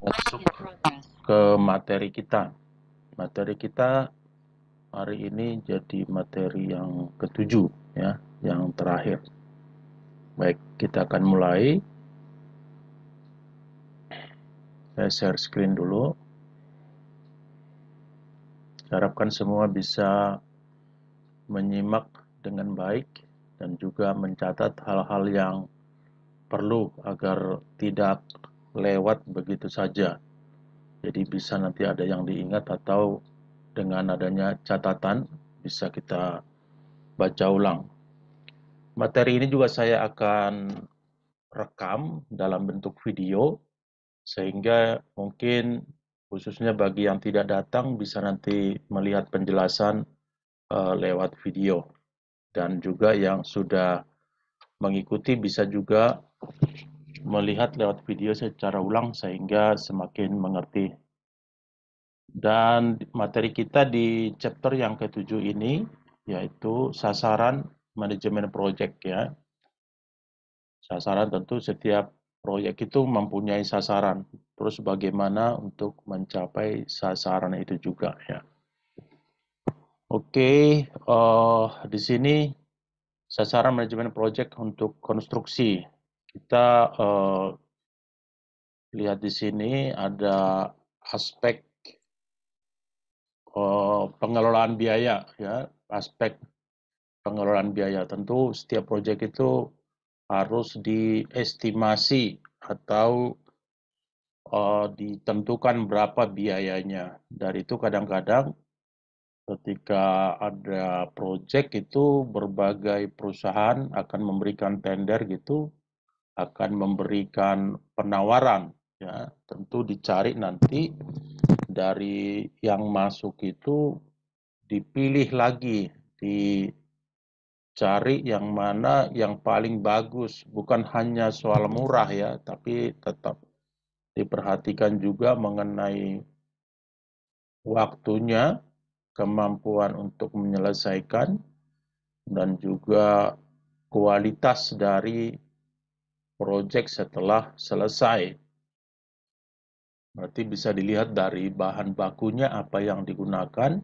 Masuk ke materi kita. Materi kita hari ini jadi materi yang ketujuh ya, yang terakhir. Baik, kita akan mulai. Saya share screen dulu. Harapkan semua bisa menyimak dengan baik dan juga mencatat hal-hal yang perlu agar tidak lewat begitu saja. Jadi bisa nanti ada yang diingat atau dengan adanya catatan bisa kita baca ulang. Materi ini juga saya akan rekam dalam bentuk video sehingga mungkin khususnya bagi yang tidak datang bisa nanti melihat penjelasan lewat video, dan juga yang sudah mengikuti bisa juga melihat lewat video secara ulang sehingga semakin mengerti. Dan materi kita di chapter yang ketujuh ini yaitu sasaran manajemen project ya. Sasaran tentu setiap proyek itu mempunyai sasaran. Terus bagaimana untuk mencapai sasaran itu juga ya. Oke, di sini sasaran manajemen project untuk konstruksi. Kita lihat di sini ada aspek pengelolaan biaya ya, aspek pengelolaan biaya. Tentu setiap proyek itu harus diestimasi atau ditentukan berapa biayanya. Dari itu kadang-kadang ketika ada proyek itu berbagai perusahaan akan memberikan tender gitu, akan memberikan penawaran ya. Tentu dicari nanti dari yang masuk itu dipilih lagi, dicari yang mana yang paling bagus, bukan hanya soal murah ya, tapi tetap diperhatikan juga mengenai waktunya, kemampuan untuk menyelesaikan, dan juga kualitas dari proyek setelah selesai. Berarti bisa dilihat dari bahan bakunya apa yang digunakan,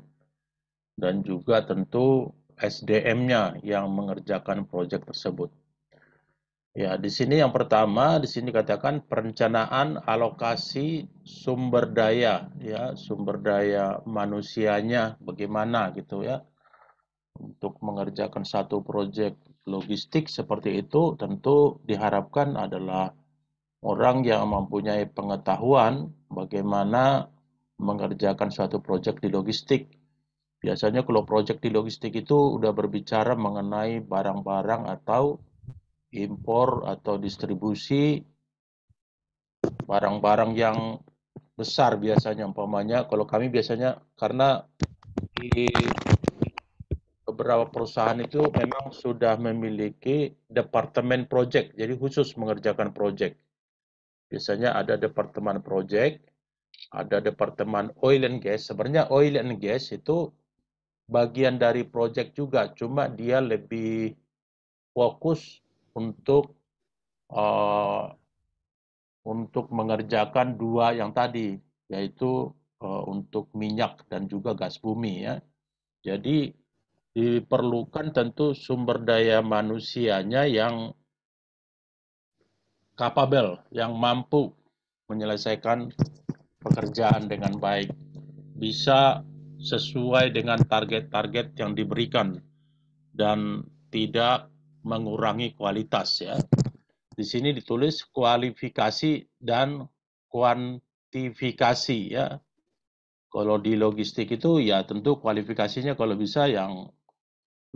dan juga tentu SDM-nya yang mengerjakan proyek tersebut. Ya, di sini yang pertama, di sini katakan perencanaan alokasi sumber daya, ya, sumber daya manusianya bagaimana gitu ya. Untuk mengerjakan satu proyek logistik seperti itu, tentu diharapkan adalah orang yang mempunyai pengetahuan bagaimana mengerjakan suatu proyek di logistik. Biasanya kalau proyek di logistik itu udah berbicara mengenai barang-barang atau impor atau distribusi barang-barang yang besar biasanya, umpamanya kalau kami biasanya karena di beberapa perusahaan itu memang sudah memiliki departemen project, jadi khusus mengerjakan project. Biasanya ada departemen project, ada departemen oil and gas. Sebenarnya oil and gas itu bagian dari project juga, cuma dia lebih fokus untuk uh, untuk mengerjakan dua yang tadi, yaitu untuk minyak dan juga gas bumi ya. Jadi diperlukan tentu sumber daya manusianya yang capable, yang mampu menyelesaikan pekerjaan dengan baik, bisa sesuai dengan target-target yang diberikan dan tidak mengurangi kualitas ya. Di sini ditulis kualifikasi dan kuantifikasi ya. Kalau di logistik itu ya tentu kualifikasinya kalau bisa yang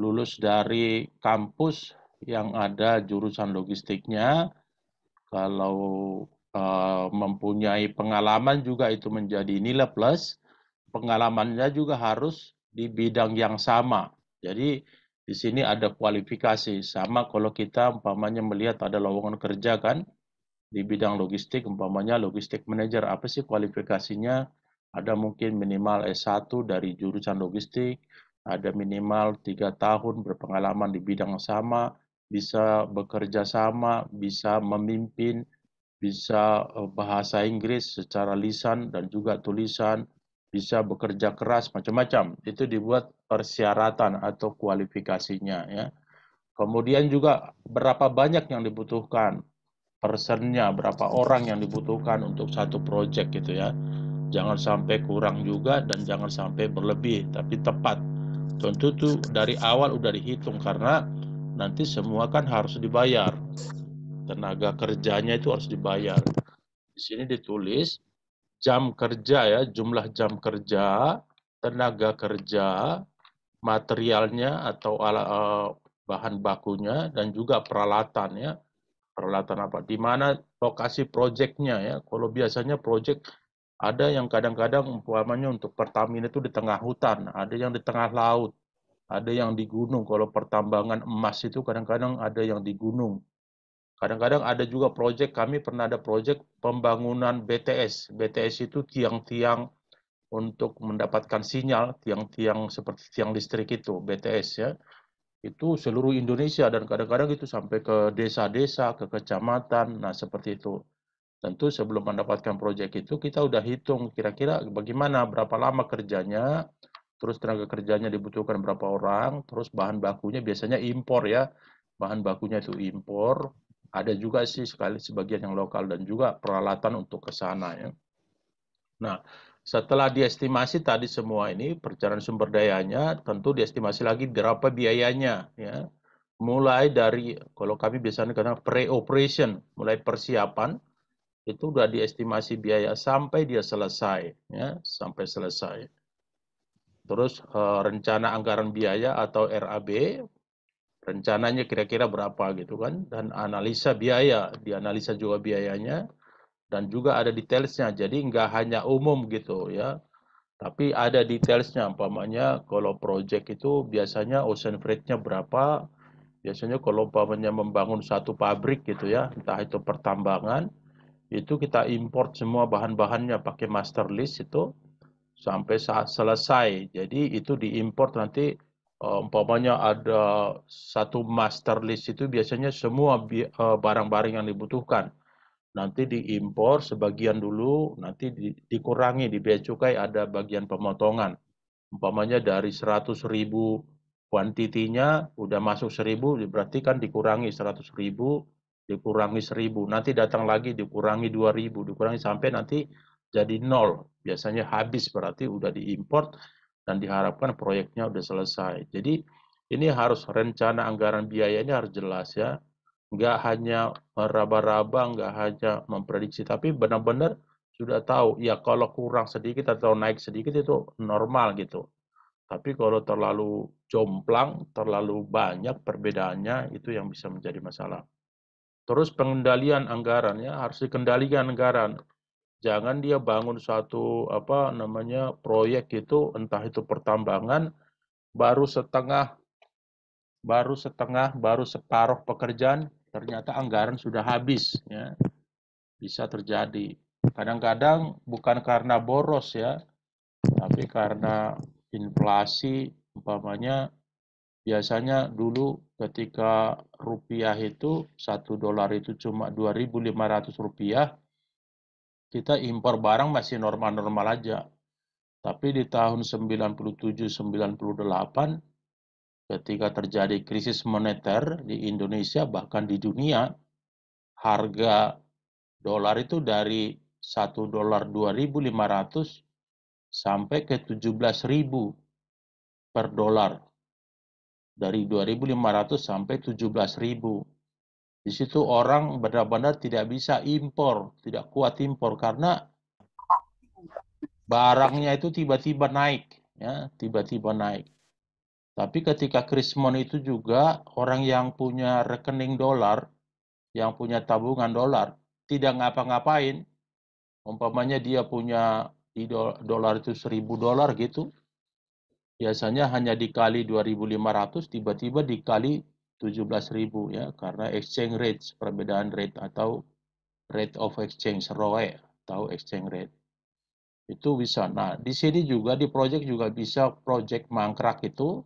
lulus dari kampus yang ada jurusan logistiknya. Kalau mempunyai pengalaman juga itu menjadi nilai plus. Pengalamannya juga harus di bidang yang sama. Jadi di sini ada kualifikasi. Sama kalau kita umpamanya melihat ada lowongan kerja kan di bidang logistik, umpamanya logistik manager, apa sih kualifikasinya? Ada mungkin minimal S1 dari jurusan logistik, ada minimal 3 tahun berpengalaman di bidang sama, bisa bekerja sama, bisa memimpin bisa bahasa Inggris secara lisan dan juga tulisan, bisa bekerja keras, macam-macam. Itu dibuat persyaratan atau kualifikasinya ya. Kemudian juga berapa banyak yang dibutuhkan, personnya, berapa orang yang dibutuhkan untuk satu project gitu ya. Jangan sampai kurang juga dan jangan sampai berlebih, tapi tepat. Tentu tuh dari awal udah dihitung karena nanti semua kan harus dibayar. Tenaga kerjanya itu harus dibayar. Di sini ditulis jam kerja ya, jumlah jam kerja, tenaga kerja, materialnya atau bahan bakunya dan juga peralatan ya. Peralatan apa? Di mana lokasi proyeknya ya. Kalau biasanya proyek ada yang kadang-kadang umpamanya untuk Pertamina itu di tengah hutan, ada yang di tengah laut, ada yang di gunung. Kalau pertambangan emas itu kadang-kadang ada yang di gunung. Kadang-kadang ada juga proyek, kami pernah ada proyek pembangunan BTS. BTS itu tiang-tiang untuk mendapatkan sinyal, tiang-tiang seperti tiang listrik itu, BTS ya. Itu seluruh Indonesia dan kadang-kadang itu sampai ke desa-desa, ke kecamatan, nah seperti itu. Tentu sebelum mendapatkan proyek itu kita udah hitung kira-kira bagaimana, berapa lama kerjanya, terus tenaga kerjanya dibutuhkan berapa orang, terus bahan bakunya biasanya impor ya, bahan bakunya itu impor, ada juga sih sekali sebagian yang lokal dan juga peralatan untuk ke sana ya. Nah, setelah diestimasi tadi semua ini perencanaan sumber dayanya, tentu diestimasi lagi berapa biayanya ya. Mulai dari kalau kami biasanya katakan pre-operation, mulai persiapan itu udah diestimasi biaya sampai dia selesai ya, sampai selesai. Terus rencana anggaran biaya atau RAB, rencananya kira-kira berapa gitu kan, dan analisa biaya, dianalisa juga biayanya, dan juga ada detailsnya, jadi nggak hanya umum gitu ya, tapi ada detailsnya, umpamanya kalau project itu biasanya ocean freight-nya berapa, biasanya kalau umpamanya membangun satu pabrik gitu ya, entah itu pertambangan, itu kita import semua bahan-bahannya pakai master list itu, sampai saat selesai. Jadi itu diimpor nanti umpamanya ada satu master list itu biasanya semua barang-barang yang dibutuhkan. Nanti diimpor sebagian dulu, nanti dikurangi di bea cukai ada bagian pemotongan. Umpamanya dari 100.000 kuantitinya udah masuk 1.000, berarti kan dikurangi 100.000, dikurangi 1.000, nanti datang lagi dikurangi 2.000, dikurangi sampai nanti jadi nol. Biasanya habis berarti udah diimport dan diharapkan proyeknya udah selesai. Jadi ini harus rencana anggaran biaya ini harus jelas ya. Nggak hanya meraba-raba, nggak hanya memprediksi, tapi benar-benar sudah tahu, ya kalau kurang sedikit atau naik sedikit itu normal gitu. Tapi kalau terlalu jomplang, terlalu banyak perbedaannya, itu yang bisa menjadi masalah. Terus pengendalian anggaran ya, harus dikendalikan anggaran. Jangan dia bangun satu apa namanya proyek itu, entah itu pertambangan, baru setengah, baru separuh pekerjaan, ternyata anggaran sudah habis ya. Bisa terjadi. Kadang-kadang bukan karena boros ya, tapi karena inflasi umpamanya. Biasanya dulu ketika rupiah itu $1 itu cuma 2.500 rupiah, kita impor barang masih normal-normal aja. Tapi di tahun 97-98 ketika terjadi krisis moneter di Indonesia bahkan di dunia, harga dolar itu dari $1 2.500 sampai ke 17.000 per dolar. Dari 2.500 sampai 17.000. Di situ orang benar-benar tidak bisa impor, tidak kuat impor karena barangnya itu tiba-tiba naik, ya, tiba-tiba naik. Tapi ketika krismon itu juga orang yang punya rekening dolar, yang punya tabungan dolar, tidak ngapa-ngapain. Umpamanya dia punya di dolar itu $1.000 gitu, biasanya hanya dikali 2.500, tiba-tiba dikali 17.000 ya, karena exchange rate, perbedaan rate atau rate of exchange, ROE, atau exchange rate. Itu bisa. Nah, di sini juga di project juga bisa project mangkrak itu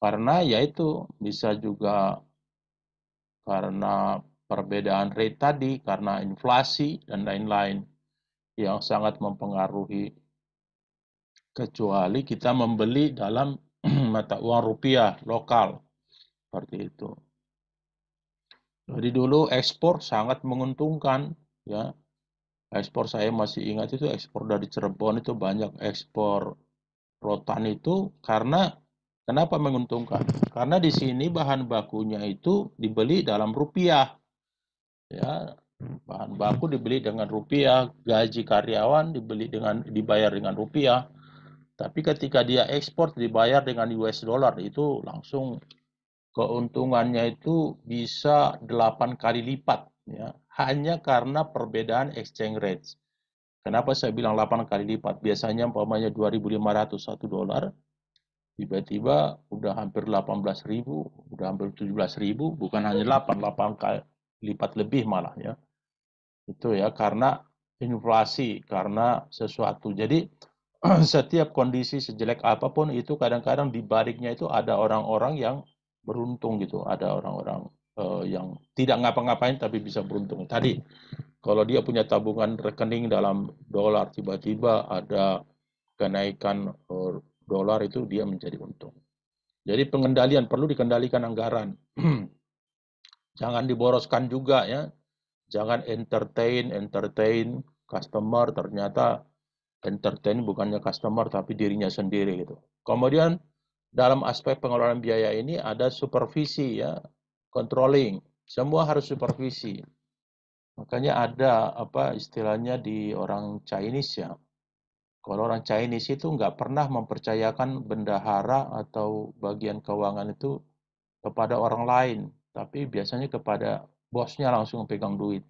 karena yaitu bisa juga karena perbedaan rate tadi karena inflasi dan lain-lain yang sangat mempengaruhi, kecuali kita membeli dalam mata uang rupiah lokal seperti itu. Jadi dulu ekspor sangat menguntungkan, ya. Ekspor saya masih ingat itu ekspor dari Cirebon itu banyak ekspor rotan itu karena kenapa menguntungkan? Karena di sini bahan bakunya itu dibeli dalam rupiah, ya. Bahan baku dibeli dengan rupiah, gaji karyawan dibayar dengan rupiah. Tapi ketika dia ekspor dibayar dengan US dollar itu langsung keuntungannya itu bisa 8 kali lipat, ya. Hanya karena perbedaan exchange rate. Kenapa saya bilang 8 kali lipat? Biasanya umpamanya 2.500 $1, tiba-tiba udah hampir 18.000, udah hampir 17.000, bukan hanya 8 kali lipat lebih malah, ya. Itu ya karena inflasi, karena sesuatu. Jadi setiap kondisi sejelek apapun itu kadang-kadang di baliknya itu ada orang-orang yang beruntung gitu, ada orang-orang yang tidak ngapa-ngapain tapi bisa beruntung. Tadi kalau dia punya tabungan rekening dalam dolar, tiba-tiba ada kenaikan dolar itu dia menjadi untung. Jadi pengendalian, perlu dikendalikan anggaran. Jangan diboroskan juga, ya. Jangan entertain customer, ternyata entertain bukannya customer tapi dirinya sendiri gitu. Kemudian dalam aspek pengelolaan biaya ini ada supervisi, ya, controlling. Semua harus supervisi. Makanya ada apa istilahnya di orang Chinese, ya. Kalau orang Chinese itu nggak pernah mempercayakan bendahara atau bagian keuangan itu kepada orang lain, tapi biasanya kepada bosnya langsung pegang duit.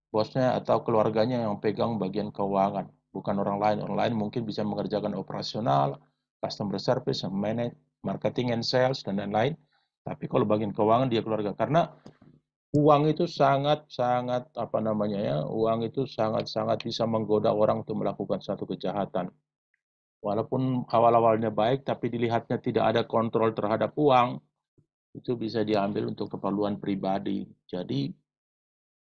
Bosnya atau keluarganya yang pegang bagian keuangan, bukan orang lain. Orang lain mungkin bisa mengerjakan operasional, customer service, manage, marketing and sales, dan lain-lain. Tapi kalau bagian keuangan dia keluarga. Karena uang itu sangat-sangat apa namanya ya, uang itu sangat-sangat bisa menggoda orang untuk melakukan satu kejahatan. Walaupun awal-awalnya baik, tapi dilihatnya tidak ada kontrol terhadap uang, itu bisa diambil untuk keperluan pribadi. Jadi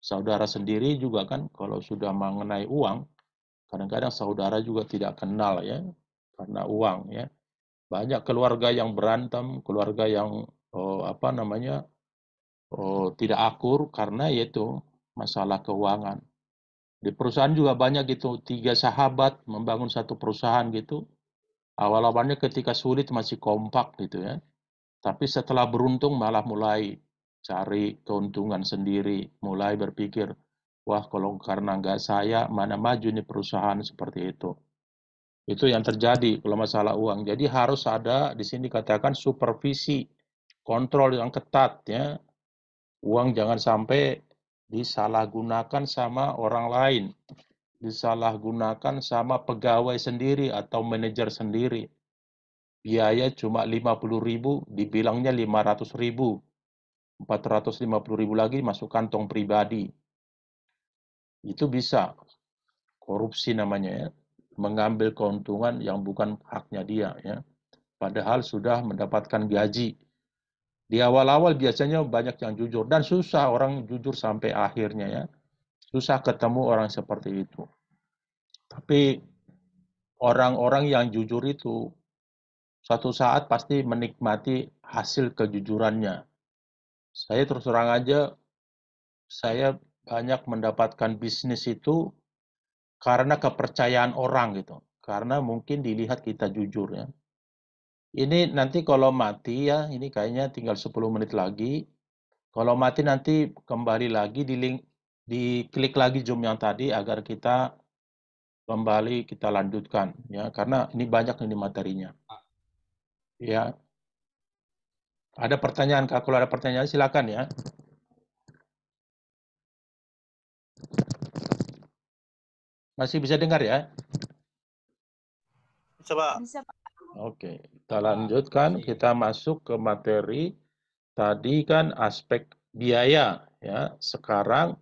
saudara sendiri juga kan kalau sudah mengenai uang, kadang-kadang saudara juga tidak kenal, ya, karena uang, ya. Banyak keluarga yang berantem, keluarga yang apa namanya tidak akur karena yaitu masalah keuangan. Di perusahaan juga banyak gitu, 3 sahabat membangun satu perusahaan gitu. Awal-awalnya ketika sulit masih kompak gitu, ya. Tapi setelah beruntung malah mulai cari keuntungan sendiri, mulai berpikir, wah kalau karena nggak saya, mana maju nih perusahaan seperti itu. Itu yang terjadi kalau masalah uang. Jadi harus ada di sini dikatakan supervisi, kontrol yang ketat, ya. Uang jangan sampai disalahgunakan sama orang lain, disalahgunakan sama pegawai sendiri atau manajer sendiri. Biaya cuma 50.000, dibilangnya 500.000, 450.000 lagi masuk kantong pribadi. Itu bisa korupsi namanya, ya. Mengambil keuntungan yang bukan haknya dia, ya. Padahal sudah mendapatkan gaji. Di awal-awal biasanya banyak yang jujur dan susah orang jujur sampai akhirnya, ya. Susah ketemu orang seperti itu. Tapi orang-orang yang jujur itu suatu saat pasti menikmati hasil kejujurannya. Saya terus terang aja, saya banyak mendapatkan bisnis itu karena kepercayaan orang gitu. Karena mungkin dilihat kita jujur, ya. Ini nanti kalau mati, ya, ini kayaknya tinggal 10 menit lagi. Kalau mati nanti kembali lagi diklik lagi Zoom yang tadi agar kita kembali kita lanjutkan, ya. Karena ini banyak ini materinya. Ya, ada pertanyaan Kak? Kalau ada pertanyaan silakan, ya. Masih bisa dengar, ya? Coba. Bisa, Pak. Oke, kita lanjutkan. Kita masuk ke materi. Tadi kan aspek biaya, ya. Sekarang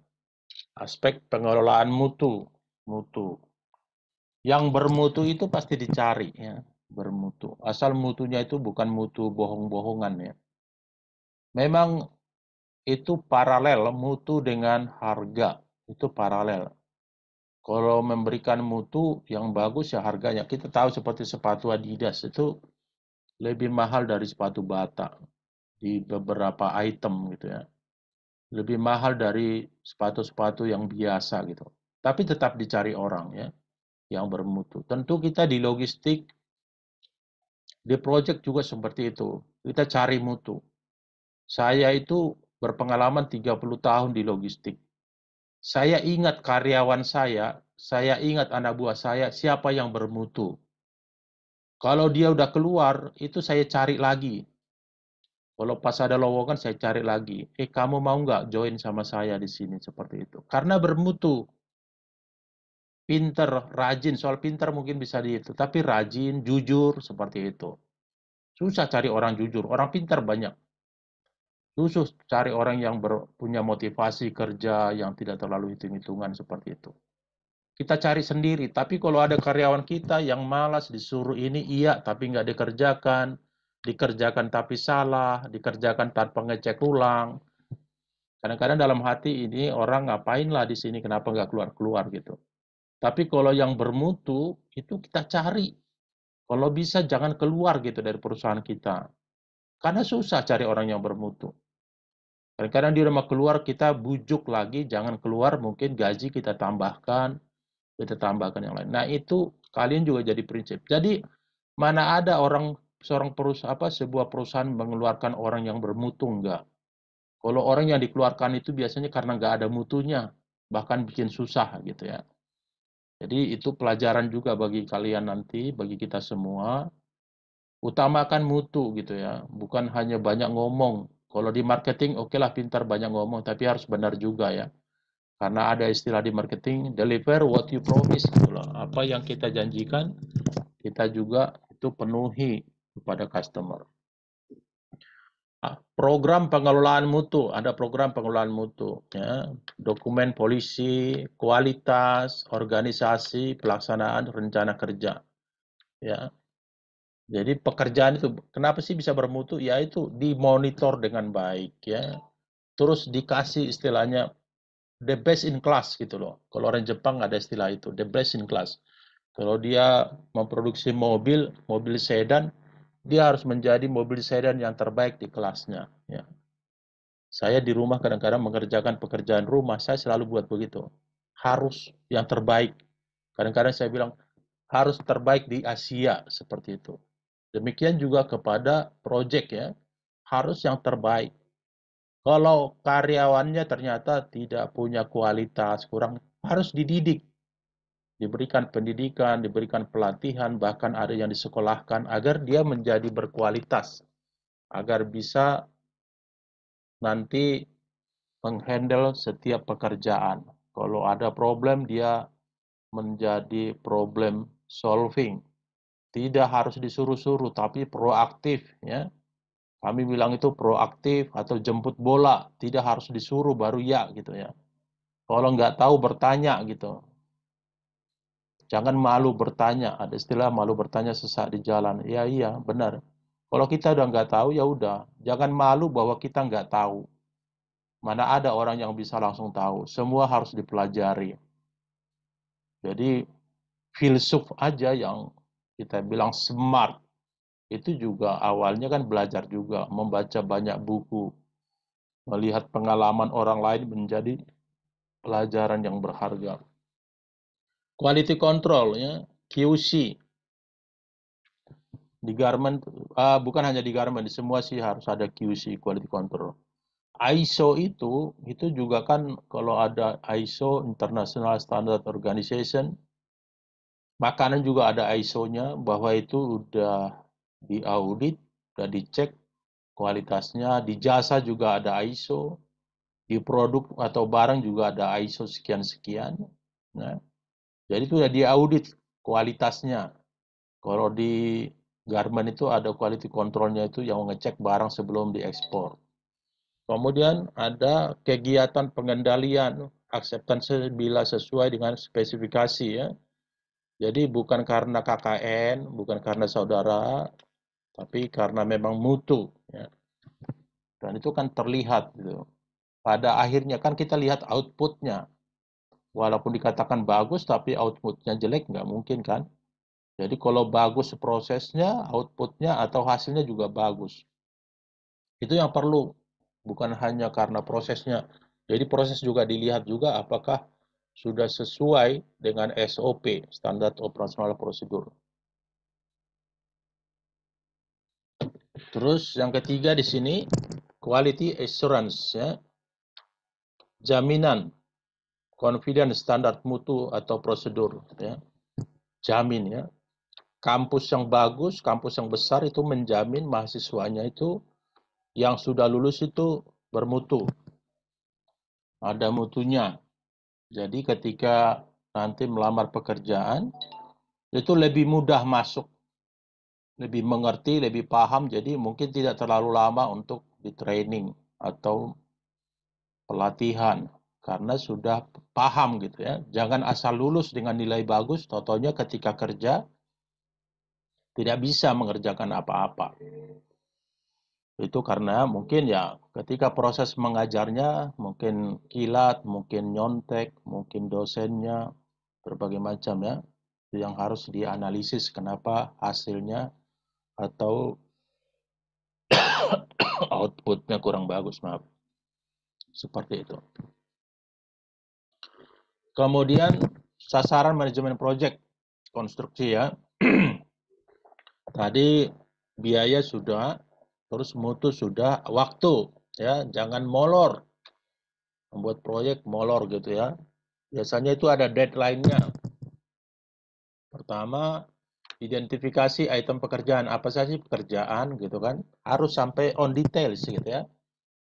aspek pengelolaan mutu. Mutu. Yang bermutu itu pasti dicari, ya. Bermutu. Asal mutunya itu bukan mutu bohong-bohongan, ya. Memang itu paralel, mutu dengan harga, itu paralel. Kalau memberikan mutu yang bagus ya harganya. Kita tahu seperti sepatu Adidas itu lebih mahal dari sepatu Bata di beberapa item gitu ya. Lebih mahal dari sepatu-sepatu yang biasa gitu. Tapi tetap dicari orang ya yang bermutu. Tentu kita di logistik, di project juga seperti itu. Kita cari mutu. Saya itu berpengalaman 30 tahun di logistik. Saya ingat karyawan saya ingat anak buah saya, siapa yang bermutu. Kalau dia udah keluar, itu saya cari lagi. Kalau pas ada lowongan, saya cari lagi. Kamu mau nggak join sama saya di sini? Seperti itu. Karena bermutu. Pinter, rajin. Soal pinter mungkin bisa itu. Tapi rajin, jujur, seperti itu. Susah cari orang jujur. Orang pinter banyak. Susah cari orang yang punya motivasi kerja, yang tidak terlalu hitung-hitungan seperti itu. Kita cari sendiri. Tapi kalau ada karyawan kita yang malas disuruh ini iya tapi nggak dikerjakan, dikerjakan tapi salah, dikerjakan tanpa ngecek ulang. Kadang-kadang dalam hati ini orang ngapain lah di sini, kenapa nggak keluar-keluar gitu. Tapi kalau yang bermutu itu kita cari. Kalau bisa jangan keluar gitu dari perusahaan kita. Karena susah cari orang yang bermutu. Kadang-kadang di rumah keluar kita bujuk lagi, jangan keluar, mungkin gaji kita tambahkan yang lain. Nah, itu kalian juga jadi prinsip. Jadi, mana ada sebuah perusahaan mengeluarkan orang yang bermutu, enggak. Kalau orang yang dikeluarkan itu biasanya karena enggak ada mutunya, bahkan bikin susah gitu ya. Jadi itu pelajaran juga bagi kalian nanti, bagi kita semua. Utamakan mutu gitu ya, bukan hanya banyak ngomong. Kalau di marketing, oke lah pintar banyak ngomong, tapi harus benar juga ya. Karena ada istilah di marketing, deliver what you promise. Gitu loh. Apa yang kita janjikan, kita juga itu penuhi kepada customer. Program pengelolaan mutu, ada program pengelolaan mutu. Ya. Dokumen polisi, kualitas, organisasi, pelaksanaan rencana kerja. Ya. Jadi pekerjaan itu, kenapa sih bisa bermutu? Ya itu dimonitor dengan baik. Ya. Terus dikasih istilahnya the best in class gitu loh. Kalau orang Jepang ada istilah itu, the best in class. Kalau dia memproduksi mobil sedan, dia harus menjadi mobil sedan yang terbaik di kelasnya. Ya. Saya di rumah kadang-kadang mengerjakan pekerjaan rumah, saya selalu buat begitu. Harus yang terbaik. Kadang-kadang saya bilang, harus terbaik di Asia, seperti itu. Demikian juga kepada proyek ya, harus yang terbaik. Kalau karyawannya ternyata tidak punya kualitas, kurang, harus dididik. Diberikan pendidikan, diberikan pelatihan, bahkan ada yang disekolahkan agar dia menjadi berkualitas, agar bisa nanti menghandle setiap pekerjaan. Kalau ada problem, dia menjadi problem solving. Tidak harus disuruh-suruh, tapi proaktif. Ya. Kami bilang itu proaktif atau jemput bola. Tidak harus disuruh, baru ya gitu ya. Kalau nggak tahu, bertanya gitu. Jangan malu bertanya. Ada istilah malu bertanya sesak di jalan. Ya iya, benar. Kalau kita udah nggak tahu, ya udah. Jangan malu bahwa kita nggak tahu. Mana ada orang yang bisa langsung tahu. Semua harus dipelajari. Jadi, filsuf aja yang kita bilang smart. Itu juga awalnya kan belajar juga. Membaca banyak buku. Melihat pengalaman orang lain menjadi pelajaran yang berharga. Quality control, ya, QC. Di garment, bukan hanya di garment, di semua sih harus ada QC, quality control. ISO itu juga kan kalau ada ISO, International Standard Organization, makanan juga ada ISO-nya, bahwa itu udah diaudit, udah dicek kualitasnya, di jasa juga ada ISO, di produk atau barang juga ada ISO sekian-sekian. Nah, jadi itu udah diaudit kualitasnya. Kalau di garment itu ada quality controlnya itu yang ngecek barang sebelum diekspor. Kemudian ada kegiatan pengendalian acceptance bila sesuai dengan spesifikasi ya. Jadi bukan karena KKN, bukan karena saudara, tapi karena memang mutu ya. Dan itu kan terlihat gitu. pada akhirnya kan kita lihat outputnya. Walaupun dikatakan bagus, tapi outputnya jelek, nggak mungkin kan? Jadi kalau bagus prosesnya, outputnya atau hasilnya juga bagus. Itu yang perlu, bukan hanya karena prosesnya. Jadi proses juga dilihat juga apakah sudah sesuai dengan SOP, Standar Operasional Prosedur. Terus yang ketiga di sini, quality assurance, ya. Jaminan, confidence, standar mutu atau prosedur, ya. Jamin, ya. Kampus yang bagus, kampus yang besar itu menjamin mahasiswanya itu yang sudah lulus itu bermutu, ada mutunya. Jadi ketika nanti melamar pekerjaan, itu lebih mudah masuk, lebih mengerti, lebih paham, jadi mungkin tidak terlalu lama untuk di training atau pelatihan, karena sudah paham gitu ya. Jangan asal lulus dengan nilai bagus, totonya ketika kerja tidak bisa mengerjakan apa-apa. Itu karena mungkin ya ketika proses mengajarnya mungkin kilat, mungkin nyontek, mungkin dosennya, berbagai macam ya, yang harus dianalisis kenapa hasilnya atau outputnya kurang bagus, maaf. Seperti itu. Kemudian sasaran manajemen project konstruksi ya. Tadi biaya sudah, terus mutu sudah, waktu ya, jangan molor. Membuat proyek molor gitu ya. Biasanya itu ada deadline-nya. Pertama, identifikasi item pekerjaan, apa saja pekerjaan gitu kan. Harus sampai on details gitu ya.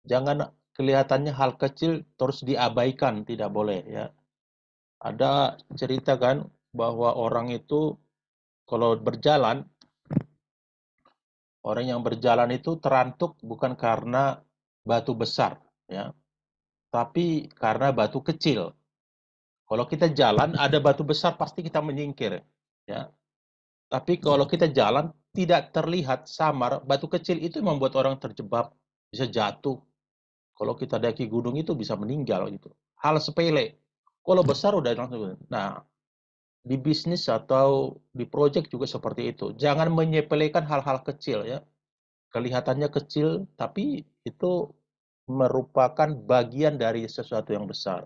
Jangan kelihatannya hal kecil terus diabaikan, tidak boleh ya. Ada cerita kan bahwa orang itu kalau berjalan, orang yang berjalan itu terantuk bukan karena batu besar ya, tapi karena batu kecil. Kalau kita jalan ada batu besar pasti kita menyingkir ya. Tapi kalau kita jalan tidak terlihat samar, batu kecil itu membuat orang terjebak, bisa jatuh. Kalau kita daki gunung itu bisa meninggal gitu. Hal sepele. Kalau besar udah langsung. Nah, di bisnis atau di proyek juga seperti itu. Jangan menyepelekan hal-hal kecil ya. Kelihatannya kecil, tapi itu merupakan bagian dari sesuatu yang besar.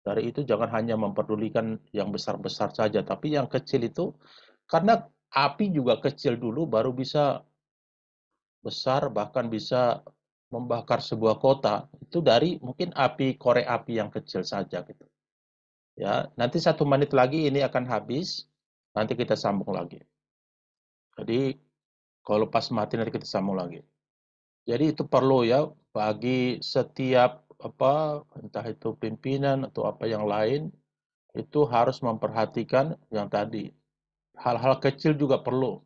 Dari itu jangan hanya memperdulikan yang besar-besar saja, tapi yang kecil itu, karena api juga kecil dulu baru bisa besar, bahkan bisa membakar sebuah kota. Itu dari mungkin api korek api yang kecil saja gitu. Ya, nanti 1 menit lagi ini akan habis, nanti kita sambung lagi. Jadi kalau pas mati nanti kita sambung lagi. Jadi itu perlu ya bagi setiap apa, entah itu pimpinan atau apa yang lain, itu harus memperhatikan yang tadi. Hal-hal kecil juga perlu.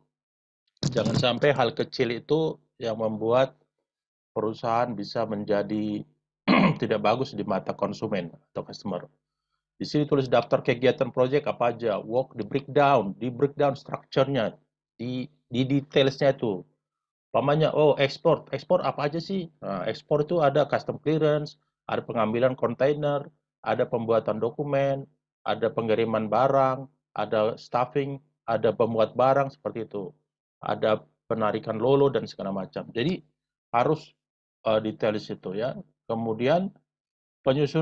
Jangan sampai hal kecil itu yang membuat perusahaan bisa menjadi tidak bagus di mata konsumen atau customer. Di sini tulis daftar kegiatan proyek apa aja, work di breakdown strukturnya, di detailsnya itu. Pamannya, oh ekspor apa aja sih? Nah, ekspor itu ada custom clearance, ada pengambilan kontainer, ada pembuatan dokumen, ada pengiriman barang, ada staffing, ada pembuat barang seperti itu, ada penarikan lolo dan segala macam. Jadi harus detail di situ ya. Kemudian penyusunan